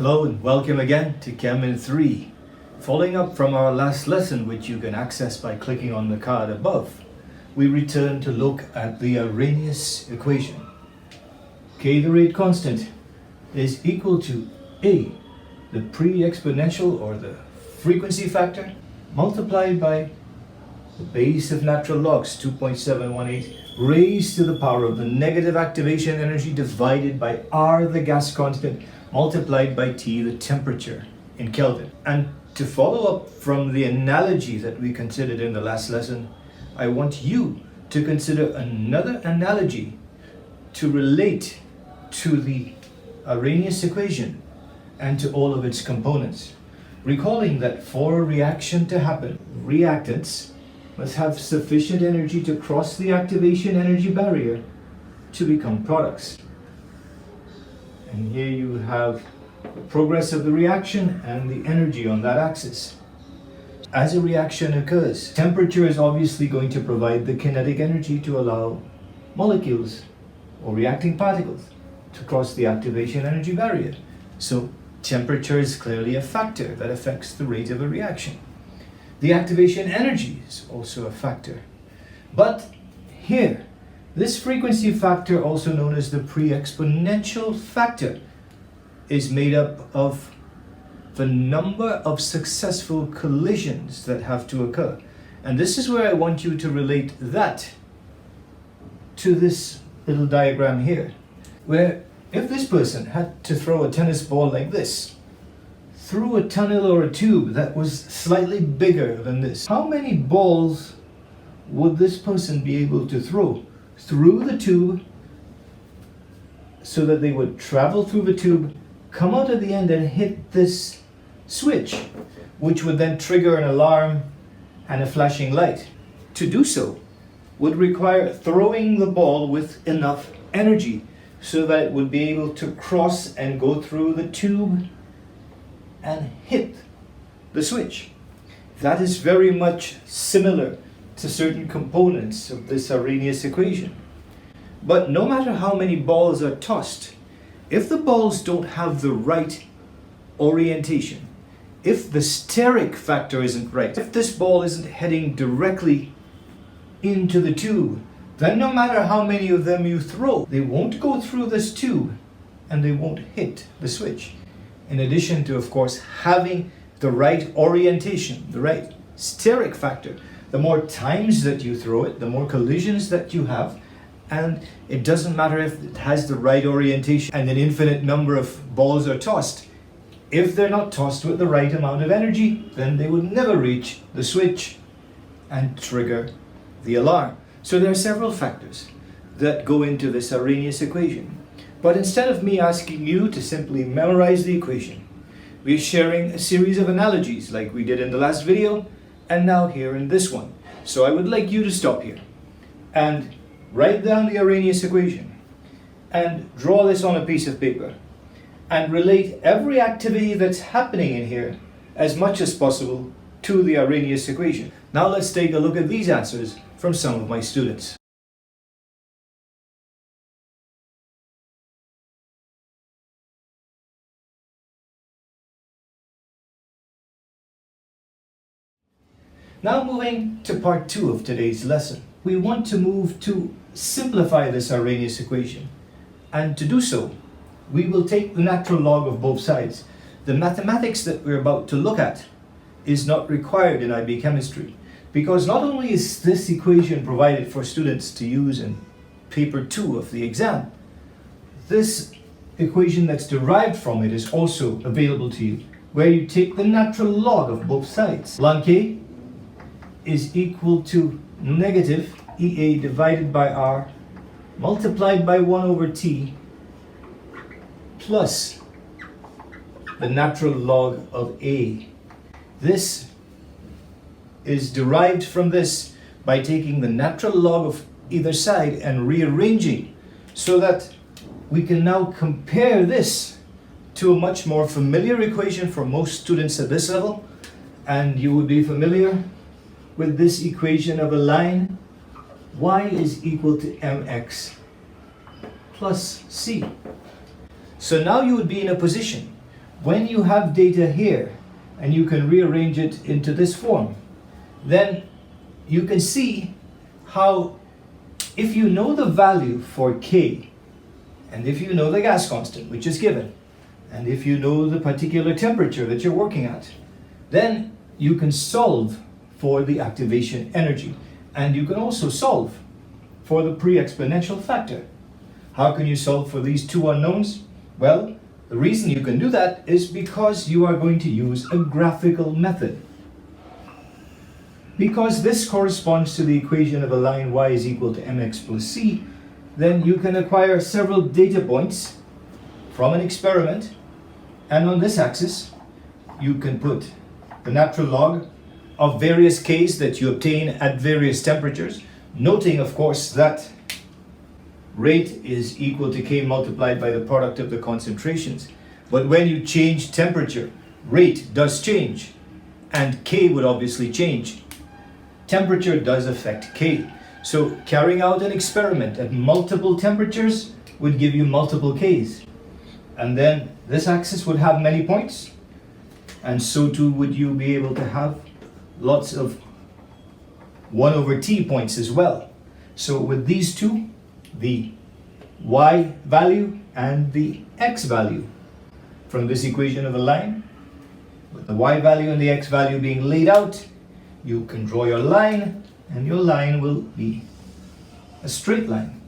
Hello and welcome again to CheM in 3. Following up from our last lesson, which you can access by clicking on the card above, we return to look at the Arrhenius equation. K, the rate constant, is equal to A, the pre-exponential or the frequency factor, multiplied by the base of natural logs, 2.718, raised to the power of the negative activation energy divided by R, the gas constant, multiplied by T, the temperature in Kelvin. And to follow up from the analogy that we considered in the last lesson, I want you to consider another analogy to relate to the Arrhenius equation and to all of its components. Recalling that for a reaction to happen, reactants must have sufficient energy to cross the activation energy barrier to become products. And here you have the progress of the reaction and the energy on that axis. As a reaction occurs, temperature is obviously going to provide the kinetic energy to allow molecules or reacting particles to cross the activation energy barrier. So temperature is clearly a factor that affects the rate of a reaction. The activation energy is also a factor. But here, this frequency factor, also known as the pre-exponential factor, is made up of the number of successful collisions that have to occur. And this is where I want you to relate that to this little diagram here, where if this person had to throw a tennis ball like this through a tunnel or a tube that was slightly bigger than this, how many balls would this person be able to throw through the tube so that they would travel through the tube, come out at the end and hit this switch, which would then trigger an alarm and a flashing light? To do so would require throwing the ball with enough energy so that it would be able to cross and go through the tube and hit the switch. That is very much similar to certain components of this Arrhenius equation. But no matter how many balls are tossed, if the balls don't have the right orientation, if the steric factor isn't right, if this ball isn't heading directly into the tube, then no matter how many of them you throw, they won't go through this tube and they won't hit the switch. In addition to, of course, having the right orientation, the right steric factor. The more times that you throw it, the more collisions that you have, and it doesn't matter if it has the right orientation and an infinite number of balls are tossed. If they're not tossed with the right amount of energy, then they would never reach the switch and trigger the alarm. So there are several factors that go into this Arrhenius equation. But instead of me asking you to simply memorize the equation, we're sharing a series of analogies like we did in the last video and now here in this one. So I would like you to stop here and write down the Arrhenius equation and draw this on a piece of paper and relate every activity that's happening in here as much as possible to the Arrhenius equation. Now let's take a look at these answers from some of my students. Now moving to part 2 of today's lesson. We want to move to simplify this Arrhenius equation. And to do so, we will take the natural log of both sides. The mathematics that we're about to look at is not required in IB chemistry, because not only is this equation provided for students to use in paper 2 of the exam, this equation that's derived from it is also available to you, where you take the natural log of both sides. Ln K is equal to negative EA divided by R multiplied by 1 over T plus the natural log of A. This is derived from this by taking the natural log of either side and rearranging so that we can now compare this to a much more familiar equation for most students at this level. And you would be familiar with this equation of a line. Y is equal to mx plus c. So now you would be in a position when you have data here and you can rearrange it into this form, then you can see how if you know the value for K, and if you know the gas constant, which is given, and if you know the particular temperature that you're working at, then you can solve for the activation energy. And you can also solve for the pre-exponential factor. How can you solve for these two unknowns? Well, the reason you can do that is because you are going to use a graphical method. Because this corresponds to the equation of a line y is equal to mx plus c, then you can acquire several data points from an experiment, and on this axis you can put the natural log of various k's that you obtain at various temperatures, noting of course that rate is equal to k multiplied by the product of the concentrations. But when you change temperature, rate does change, and k would obviously change. Temperature does affect k. So carrying out an experiment at multiple temperatures would give you multiple k's. And then this axis would have many points, and so too would you be able to have lots of 1 over t points as well. So with these two, the y value and the x value from this equation of a line, with the y value and the x value being laid out, you can draw your line, and your line will be a straight line.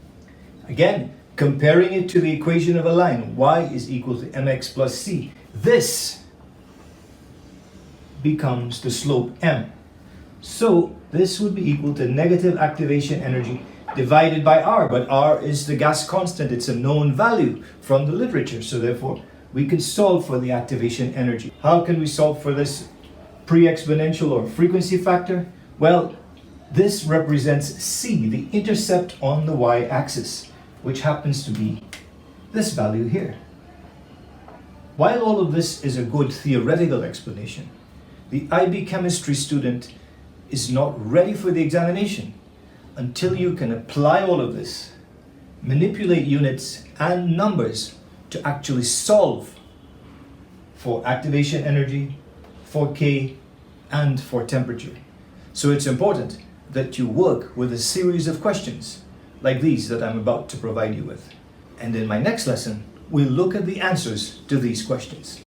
Again, comparing it to the equation of a line, y is equal to mx plus c. This becomes the slope m. So this would be equal to negative activation energy divided by r, but r is the gas constant. It's a known value from the literature, so therefore we can solve for the activation energy. How can we solve for this pre-exponential or frequency factor? Well, this represents c, the intercept on the y-axis, which happens to be this value here. While all of this is a good theoretical explanation, the IB chemistry student is not ready for the examination until you can apply all of this, manipulate units and numbers to actually solve for activation energy, for K, and for temperature. So it's important that you work with a series of questions like these that I'm about to provide you with. And in my next lesson, we'll look at the answers to these questions.